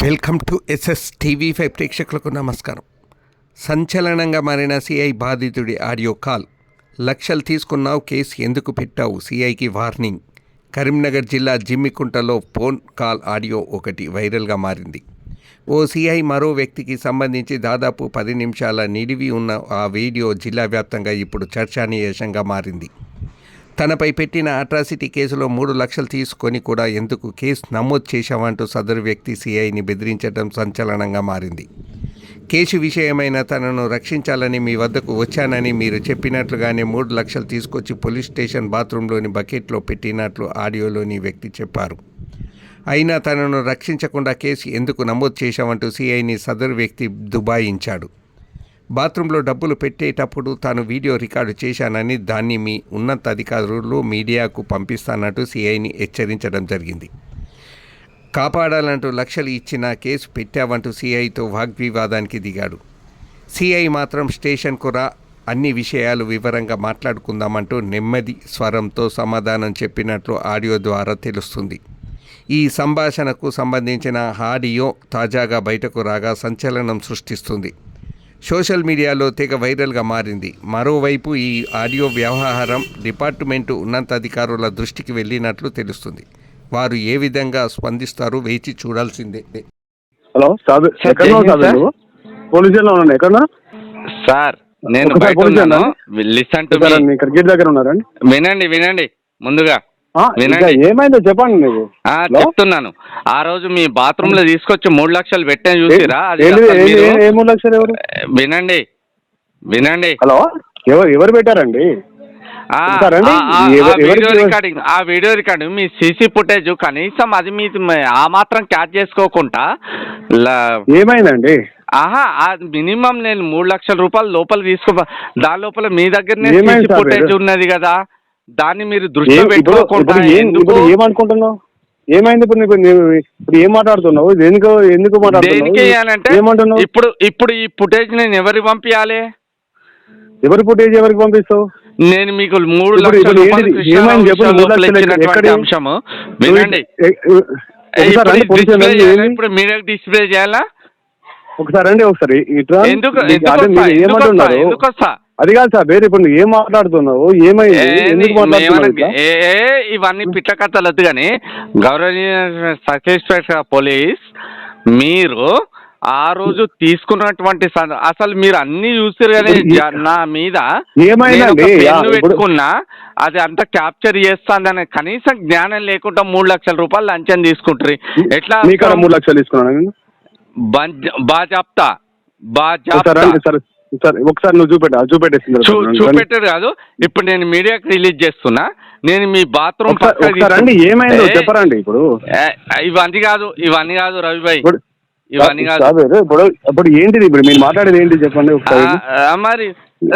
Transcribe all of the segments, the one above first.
Welcome to SSTV5 ప్రేక్షకులకు నమస్కారం. సంచలనంగా మారిన సిఐ బాధితుడి ఆడియో కాల్. లక్షలు తీసుకున్నావు, కేసు ఎందుకు పెట్టావు, సిఐకి వార్నింగ్. కరీంనగర్ జిల్లా జిమ్మికుంటలో ఫోన్ కాల్ ఆడియో ఒకటి వైరల్గా మారింది. ఓ సిఐ మరో వ్యక్తికి సంబంధించి దాదాపు 10 నిమిషాల నిడివి ఉన్న ఆ వీడియో జిల్లా వ్యాప్తంగా ఇప్పుడు చర్చనీయాంశంగా మారింది. తనపై పెట్టిన అట్రాసిటీ కేసులో 3 లక్షలు తీసుకొని కూడా ఎందుకు కేసు నమోదు చేశామంటూ సదరు వ్యక్తి సిఐని బెదిరించడం సంచలనంగా మారింది. కేసు విషయమైన తనను రక్షించాలని మీ వద్దకు వచ్చానని మీరు చెప్పినట్లుగానే 3 లక్షలు తీసుకొచ్చి పోలీస్ స్టేషన్ బాత్రూంలోని బకెట్లో పెట్టినట్లు ఆడియోలోని వ్యక్తి చెప్పారు. అయినా తనను రక్షించకుండా కేసు ఎందుకు నమోదు చేశామంటూ సిఐని సదరు వ్యక్తి దుబాయించాడు. బాత్రూంలో డబ్బులు పెట్టేటప్పుడు తాను వీడియో రికార్డు చేశానని, దాన్ని మీ ఉన్నతాధికారులు మీడియాకు పంపిస్తానంటూ సిఐని హెచ్చరించడం జరిగింది. కాపాడాలంటూ లక్షలు ఇచ్చిన కేసు పెట్టావంటూ సిఐతో వాగ్వివాదానికి దిగాడు. సిఐ మాత్రం స్టేషన్కు రా, అన్ని విషయాలు వివరంగా మాట్లాడుకుందామంటూ నెమ్మది స్వరంతో సమాధానం చెప్పినట్లు ఆడియో ద్వారా తెలుస్తుంది. ఈ సంభాషణకు సంబంధించిన ఆడియో తాజాగా బయటకు రాగా సంచలనం సృష్టిస్తుంది. సోషల్ మీడియాలో తెగ వైరల్గా మారింది. మరోవైపు ఈ ఆడియో వ్యవహారం డిపార్ట్మెంటు ఉన్నతాధికారుల దృష్టికి వెళ్ళినట్లు తెలుస్తుంది. వారు ఏ విధంగా స్పందిస్తారో వేచి చూడాల్సిందే. హలో సార్, సార్ నేను లిసన్ టు మీ. క్రికెట్ దగ్గర ఉన్నారండి. వినండి ముందుగా ఏమైందో చెప్పండి. చెప్తున్నాను. ఆ రోజు మీ బాత్రూమ్ లో తీసుకొచ్చి 3 లక్షలు పెట్టే చూసిరా? 3 లక్షలు ఎవరు? వినండి. హలో, ఎవరు పెట్టారండి? ఆ వీడియో రికార్డింగ్ మీ సీసీ ఫుటేజ్ కనీసం అది మీ ఆ మాత్రం క్యాచ్ చేసుకోకుండా ఏమైందండి? మినిమం నేను 3 లక్షల రూపాయలు లోపల దాని లోపల మీ దగ్గరనే సీసీ ఫుటేజ్ ఉన్నది కదా, దాన్ని మీరు దృష్టిలో పెట్టుకోకుండా ఏమనుకుంటున్నావు? ఏమైంది ఇప్పుడు ఏం మాట్లాడుతున్నావు? ఎందుకు మాట్లాడుతున్నావు? ఇప్పుడు ఈ ఫుటేజ్ నేను ఎవరికి పంపించాలి? ఎవరి ఫుటేజ్ ఎవరికి పంపిస్తావు? నేను మీకు 3 లక్షల అంశము వినండి. ఇప్పుడు మీరే డిస్ప్లే చేయాలా? ఒకసారి అండి, ఒకసారి ఎందుకు వస్తా? అది కాదు సార్, వేరే ఇప్పుడు ఏం మాట్లాడుతున్నావు? ఏమైంది? ఇవన్నీ పిట్ల కథలు వద్దు కానీ, గౌరవనీయ సబ్ ఇన్స్పెక్టర్ పోలీస్, మీరు ఆ రోజు తీసుకున్నటువంటి అసలు మీరు అన్ని చూసారు కానీ నా మీద పెట్టుకున్నా అది అంతా క్యాప్చర్ చేస్తాందని కనీసం జ్ఞానం లేకుండా 3 లక్షల రూపాయలు లంచం తీసుకుంటారు. ఎట్లా 3 లక్షలు తీసుకున్నాను? బాజాప్తా ఒకసారి నువ్వు చూపెట్టారు కాదు. ఇప్పుడు నేను మీడియాకి రిలీజ్ చేస్తున్నా. నేను మీ బాత్రూమ్ ఏమైందో చెప్పరండి. ఇవన్నీ కాదు రవిభాయ్, ఇవన్నీ కాదు. ఇప్పుడు ఏంటిది? ఇప్పుడు మీరు మాట్లాడేది ఏంటి చెప్పండి. మరి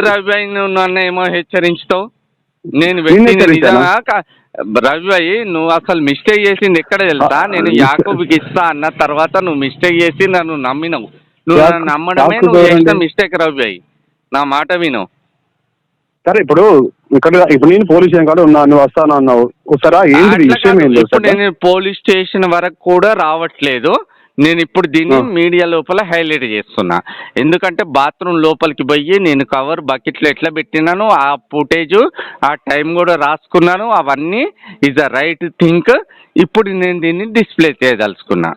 రవిభాయ్, నువ్వు నన్ను ఏమో హెచ్చరించుతావు. నేను రవిభాయ్, నువ్వు అసలు మిస్టేక్ చేసింది ఎక్కడ తెలుసా? నేను యాకూబ్కి ఇస్తా అన్న తర్వాత నువ్వు మిస్టేక్ చేసి నన్ను నమ్మినవు. నువ్వు నన్ను నమ్మడమే నువ్వు చేసిన మిస్టేక్ రవిభాయ్. నా మాట విను. సరే, ఇప్పుడు నేను పోలీస్ స్టేషన్ కాడ ఉన్నా, నువ్వు వస్తాను అన్నావు. ఇప్పుడు నేను పోలీస్ స్టేషన్ వరకు కూడా రావట్లేదు. నేను ఇప్పుడు దీన్ని మీడియా లోపల హైలైట్ చేస్తున్నా. ఎందుకంటే బాత్రూమ్ లోపలికి పోయి నేను కవర్ బకెట్లో ఎట్లా పెట్టినాను, ఆ ఫుటేజ్ ఆ టైం కూడా రాసుకున్నాను. అవన్నీ ఈజ్ ద రైట్ థింక్. ఇప్పుడు నేను దీన్ని డిస్ప్లే చేయదలుచుకున్నా.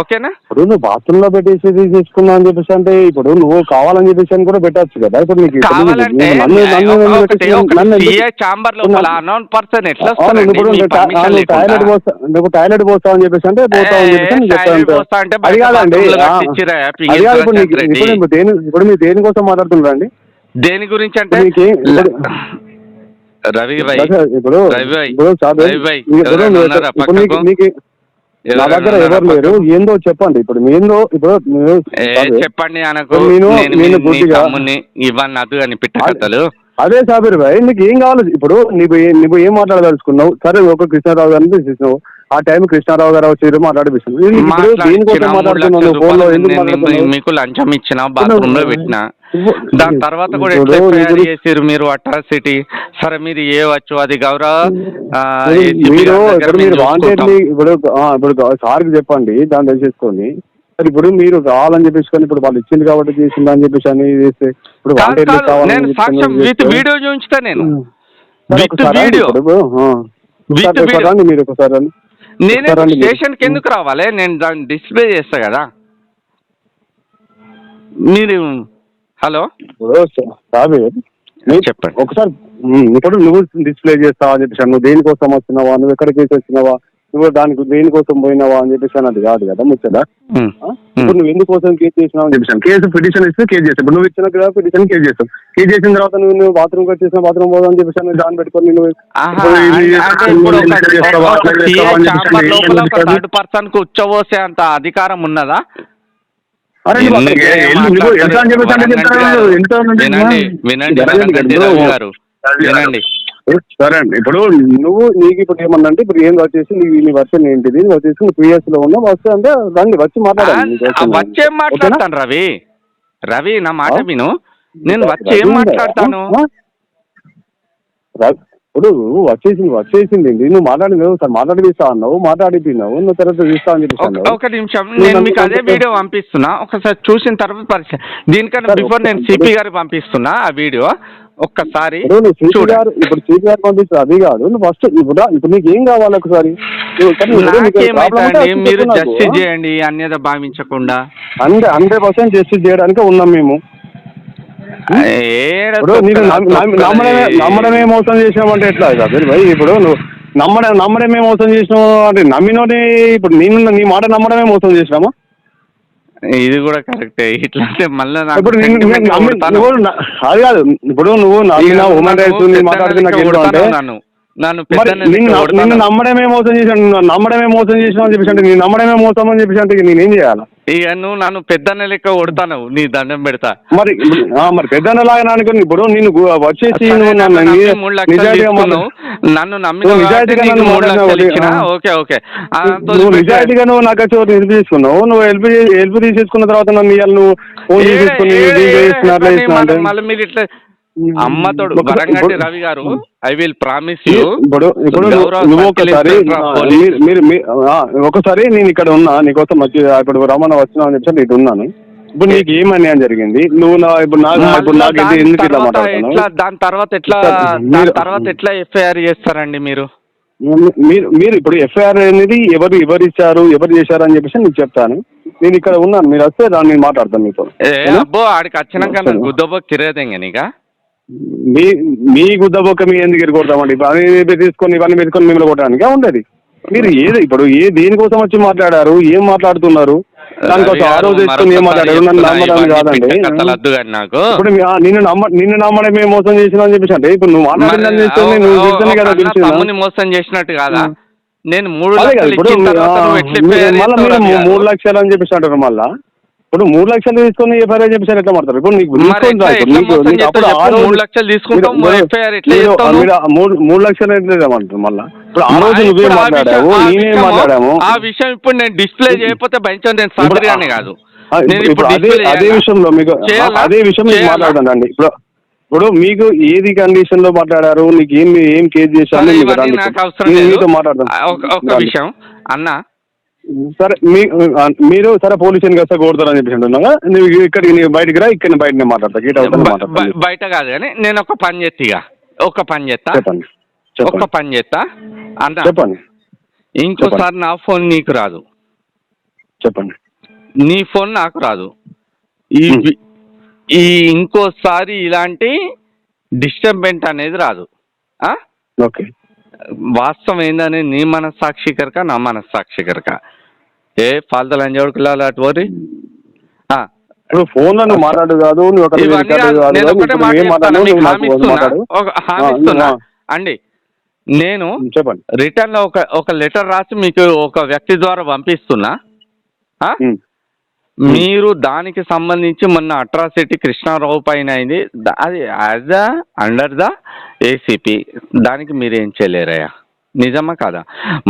ఓకేనా? ఇప్పుడు నువ్వు బాత్రూమ్ లో పెట్టేసి తీసుకున్నా అని చెప్పేసి అంటే ఇప్పుడు నువ్వు కావాలని చెప్పేసి అని కూడా పెట్టచ్చు కదా. ఇప్పుడు నీకు టాయిలెట్ పోస్తావు అని చెప్పేసి అంటే పోతావు అని చెప్పేసి అది కాదండి. ఇప్పుడు మీరు దేనికోసం మాట్లాడుతున్నారండి? దేని గురించి అంటే నా దగ్గర ఎవరు లేరు. ఏందో చెప్పండి. చెప్పండి అనకు. ఇవన్నీ అదు అని పిట్ట కథలు. అదే సాబీర్ భాయ్, నీకు ఏం కావాలి? ఇప్పుడు నువ్వు ఏం మాట్లాడదలుచుకున్నావు? సరే, ఒక కృష్ణారావు గారిని తీసేసినావు, ఆ టైం కృష్ణారావు గారు వచ్చి మాట్లాడిపిస్తుంది. దేనికోసం మాట్లాడుతున్నాను ఫోన్ లో, ఎందుకు మాట్లాడుతున్నావు? మీకు లంచం ఇచ్చిన, బాత్రూమ్ లో పెట్టిన, దాని తర్వాత కూడా ఎట్లా ఎఫ్ఐఆర్ చేసారు మీరు అట్రాసిటీ? సరే మీరు చేయవచ్చు, అది గౌరవ మీరు వాంటెడ్లీ ఇప్పుడు సార్కి చెప్పండి, దాన్ని తెలిసేసుకొని. ఇప్పుడు మీరు కావాలని చెప్పేసి ఇప్పుడు వాళ్ళు ఇచ్చింది కాబట్టి చేసింది అని చెప్పేసి అని చేస్తే ఇప్పుడు వాంటెడ్లీ నేను సాక్ష్యం విత్ వీడియో చూపించుతా, నేను విత్ వీడియో మీరు ఒకసారి నేనే స్టేషన్కి ఎందుకు రావాలి? నేను దాన్ని డిస్ప్లే చేస్తా కదా. మీరు హలో చెప్పండి ఒకసారి. ఇప్పుడు నువ్వు డిస్ప్లే చేస్తావా అని చెప్పేసి, నువ్వు దేనికోసం వచ్చినావా, నువ్వు ఎక్కడికి వచ్చినావా, నువ్వు దానికి దేనికోసం పోయినావా అని చెప్పేసి అది కాదు కదా ముచ్చట. ఇప్పుడు నువ్వు ఎందుకోసం కేసు చేసినావు అని చెప్పేసి కేసు పిటిషన్ ఇస్తే కేసు చేస్తావు. నువ్వు ఇచ్చిన కదా పిటిషన్ కేసు చేస్తావు. కేసు చేసిన తర్వాత నువ్వు బాత్రూమ్ వచ్చేసిన బాత్రూమ్ పోదా అని చెప్పేసి నువ్వు దాన్ని పెట్టుకొని నువ్వు థర్డ్ పర్సన్ కు ఉచ్చబోసే అంత అధికారం ఉన్నదా? వినండి, సరే అండి. ఇప్పుడు నువ్వు నీకు ఇప్పుడు ఏమన్నా అంటే ఇప్పుడు ఏం వచ్చేసి నీ వర్షన్ ఏంటిది వచ్చేసి నువ్వు పిఎస్ లో ఉన్నా వస్తే అంటే రండి వచ్చి మాట్లాడాలి. వచ్చే మాట్లాడతాను రవి నా మాట విను, నేను వచ్చి ఏం మాట్లాడతాను. ఇప్పుడు వచ్చేసింది నువ్వు మాట్లాడినావు సార్, మాట్లాడిస్తా అన్నావు, మాట్లాడిపోయినావు, నువ్వు తర్వాత చూస్తా అని చెప్పి. ఒక నిమిషం, నేను మీకు అదే వీడియో పంపిస్తున్నా, ఒకసారి చూసిన తర్వాత పరిచయం. దీనికన్నా బిఫోర్ నేను సిపి గారికి పంపిస్తున్నా ఆ వీడియో, ఒక్కసారి ఇప్పుడు సిపి గారు పంపిస్తారు. అది కాదు, నువ్వు ఫస్ట్ ఇప్పుడు నీకు ఏం కావాలి ఒకసారి మీరు జస్టిస్ చేయండి, అన్యత భావించకుండా. 100% జస్టిస్ చేయడానికి ఉన్నాం మేము. నమ్మడమే మోసం చేసినామంటే ఎట్లా భయ్? ఇప్పుడు నువ్వు నమ్మడమే మోసం చేసినావు అంటే నమ్మినోని ఇప్పుడు నీ మాట నమ్మడమే మోసం చేసినామా? ఇది కూడా కరెక్టే. ఇట్లా మళ్ళీ ఇప్పుడు అది కాదు, ఇప్పుడు నువ్వు హ్యూమన్ రైట్స్ మాట్లాడుతున్నా నిన్ను నమ్మడమే మోసం చేశాను, నమ్మడమే మోసం చేసినావు అని చెప్పేసి అంటే నీ నమ్మడమే మోసం అని చెప్పేసి అంటే నేనేం చేయాలా? ఇక నువ్వు నన్ను పెద్దన్న లెక్క కొడతాను, నీ దండం పెడతా. మరి పెద్దన్న లాగా అనుకుని ఇప్పుడు నేను వచ్చేసి నన్ను నిజాయితీగా ఓకే ఓకే నువ్వు నిజాయితీగా నువ్వు నాకు వచ్చి హెల్ప్ చేసుకున్నావు. నువ్వు హెల్ప్ తీసేసుకున్న తర్వాత నన్ను నువ్వు ఫోన్ చేసేసుకుని మళ్ళీ మీరు ఇట్లా అమ్మతోడు వరంగంటి రవి గారు, ఐ విల్ ప్రామిస్ యూ. ఇప్పుడు నువ్వు ఒకసారి నేను ఇక్కడ ఉన్నా నీకోసం వచ్చి ఇప్పుడు రమణ వచ్చినా అని చెప్పి ఇటు ఉన్నాను. ఇప్పుడు నీకు ఏం అన్యాయం జరిగింది? నువ్వు నాకు ఎందుకు ఇట్లా మాట్లాడుతున్నావు? దాని తర్వాత ఎట్లా ఎఫ్ఐఆర్ చేస్తారండి మీరు? మీరు ఇప్పుడు ఎఫ్ఐఆర్ అనేది ఎవరు ఇచ్చారు, ఎవరు చేశారు అని చెప్పేసి నీకు చెప్తాను. నేను ఇక్కడ ఉన్నాను, మీరు వస్తే దాన్ని నేను మాట్లాడతాను మీతో. అబ్బో ఆడికి వచ్చినాక గుద్దబో కిరేదంగా నీకా మీ గుద్దబొక్క మీ ఎందుకు ఎదుర్కొడతామండి? ఇవన్నీ తీసుకొని మిమ్మల్ని కొట్టడానికి ఉండదు. మీరు ఇప్పుడు దేనికోసం వచ్చి మాట్లాడారు, ఏం మాట్లాడుతున్నారు, దానికోసం ఆ రోజు తెచ్చుకొని ఏం మాట్లాడారు నన్ను నమ్మడానికి కాదండి. ఇప్పుడు నిన్ను నమ్మడమే మోసం చేసిన అని చెప్పేసి అంటే ఇప్పుడు నువ్వు మాట్లాడిందని నువ్వు కదా తమ్ముని మోసం చేసినట్టు కాదా? నేను 3 లక్షలు అని చెప్పేసి అంటారు. మళ్ళా ఇప్పుడు 3 లక్షలు తీసుకొని ఎఫ్ఐఆర్ చెప్పేసి ఎట్లా మాట్లాడతారు? ఇప్పుడు నీకు 3 లక్షలు తీసుకుంటాం 3 లక్షలు ఎట్లేమంటారు? మళ్ళా ఇప్పుడు ఆ రోజు నువ్వే మాట్లాడావు, నేనే మాట్లాడాము. ఆ విషయం ఇప్పుడు నేను డిస్ప్లే చేయకపోతే భయం నేను సాదరిగానే కాదు. ఇప్పుడు అదే విషయంలో మీకు మాట్లాడతానండి. ఇప్పుడు మీకు ఏది కండిషన్ లో మాట్లాడారు, నీకు ఏం కేసు చేశారు మీతో మాట్లాడతాను. ఒక విషయం అన్న, సరే మీరు సరే పోలీస్ స్టేషన్కి వస్తే కొడతారని చెప్పేసి అంటున్నాగా, నువ్వు ఇక్కడికి బయటకు రా, ఇక్కడ బయటనే మాట్లాడతా. బయట కాదు కానీ నేను ఒక పని చేస్తా అన్న, చెప్పండి. ఇంకోసారి నా ఫోన్ నీకు రాదు, చెప్పండి. నీ ఫోన్ నాకు రాదు. ఈ ఇంకోసారి ఇలాంటి డిస్టర్బెంట్ అనేది రాదు. ఓకే, వాస్తవం ఏందని నీ మనస్సాక్షికరక నా మనస్సాక్షికరక ఏ ఫాల్తలు అంజోడుకులాలి అటు పోరి ఫోన్ లో మాట్లాడు కాదు. నేను ఒకటే హామీస్తున్నా అండి, నేను చెప్పండి రిటర్న్ లో ఒక లెటర్ రాసి మీకు ఒక వ్యక్తి ద్వారా పంపిస్తున్నా. మీరు దానికి సంబంధించి మొన్న అట్రాసిటీ కృష్ణారావు పైన అయింది, అది యాజ్ అండర్ ద ఏసీపీ, దానికి మీరేం చేయలేరయ్యా. నిజమా కాదా?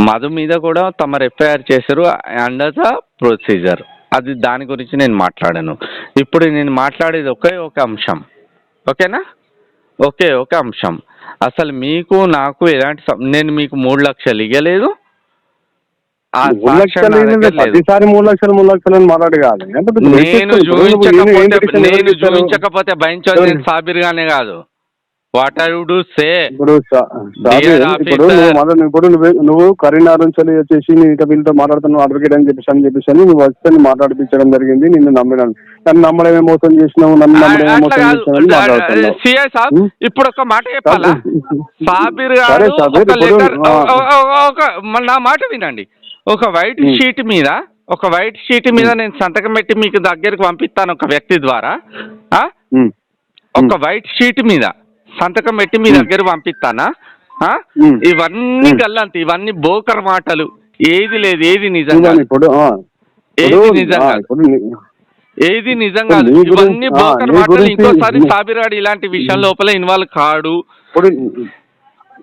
మధు మీద కూడా తమరు ఎఫ్ఐఆర్ చేశారు అండర్ ద ప్రొసీజర్. అది దాని గురించి నేను మాట్లాడాను. ఇప్పుడు నేను మాట్లాడేది ఒకే ఒక అంశం, ఓకేనా? ఒకే ఒక అంశం. అసలు మీకు నాకు ఎలాంటి నేను మీకు 3 లక్షలు ఇవ్వలేదు. ప్రతిసారి 3 లక్షలు మాట్లాడి కాదు. నేను చూపించకపోతే భయించేది నేను సాబిర్ గానే కాదు. వాట్ ఆర్ యు డు సే? ఇప్పుడు నువ్వు కరీంనగర్ నుంచి వచ్చేసి నీతో వీళ్ళతో మాట్లాడుతున్నావు అడ్వకేట్ అని చెప్పేసి నువ్వు వస్తే మాట్లాడిపించడం జరిగింది. నిన్ను నమ్మినాను. నన్ను నమ్మడమే మోసం చేసినావు, నన్ను నమ్మడమే మోసం చేసినావు. ఇప్పుడు ఒక మాట చెప్పాలా? సాబిర్ గారు నా మాట వినండి. ఒక వైట్ షీట్ మీద నేను సంతకం పెట్టి మీకు దగ్గరికి పంపిస్తాను ఒక వ్యక్తి ద్వారా. ఒక వైట్ షీట్ మీద సంతకం పెట్టి మీ దగ్గర పంపిస్తానా? ఇవన్నీ గల్లంతి, ఇవన్నీ బోకర్ మాటలు. ఏది లేదు, ఏది నిజంగా, ఏది నిజంగా ఇవన్నీ బోకర్ మాటలు. ఇంకోసారి సాబిరాడు ఇలాంటి విషయం లోపల ఇన్వాల్వ్ కాడు.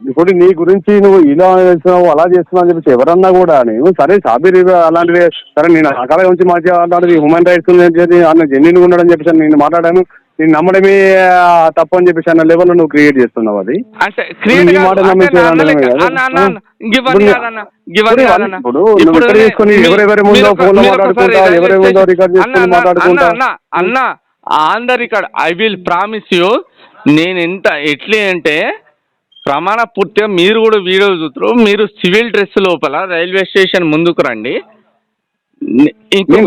ఇప్పుడు నీ గురించి నువ్వు ఇలా చేస్తున్నావు అలా చేస్తున్నావు అని చెప్పేసి ఎవరన్నా కూడా నేను సరే సాబిర్ అలాంటివి సరే నేను అకాల గురించి మాట్లాడేది హ్యూమన్ రైట్స్ అన్న జెన్యున్ ఉండడం చెప్పేసి నేను మాట్లాడాను. నేను నమ్మడమే తప్పు అని చెప్పేసి అన్న లెవెల్లో నువ్వు క్రియేట్ చేస్తున్నావు. అది ఎవరెవరి ముందో ఫోన్ లో మాట్లాడుకుంటా ఎవరెవరి ముందో రికార్డ్ చేసుకుని మాట్లాడుకుంటా అన్న on the record I will promise you. నేను ఎట్లా అంటే ప్రమాణ పూర్తిగా మీరు కూడా వీడియో చూస్తారు. మీరు సివిల్ డ్రెస్ లోపల రైల్వే స్టేషన్ ముందుకు రండి.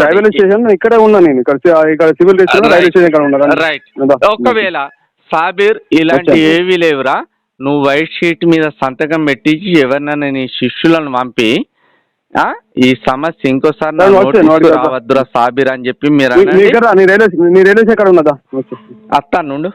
రైల్వే స్టేషన్ ఇక్కడే ఉన్నా నేను, ఇక్కడ సివిల్ డ్రెస్ రైల్వే స్టేషన్ ఇక్కడ ఉన్నా. రైట్. ఒకవేళ సాబిర్ ఇలాంటి ఏవి లేవురా, నువ్వు వైట్ షీట్ మీద సంతకం పెట్టించి ఎవరినైనా నీ శిష్యులను పంపి ఈ సమస్య ఇంకోసారి రావద్దురా సాబిర్ అని చెప్పి మీరు నీ రైల్వే స్టేషన్ ఎక్కడ ఉన్నదా అత్తా నుండు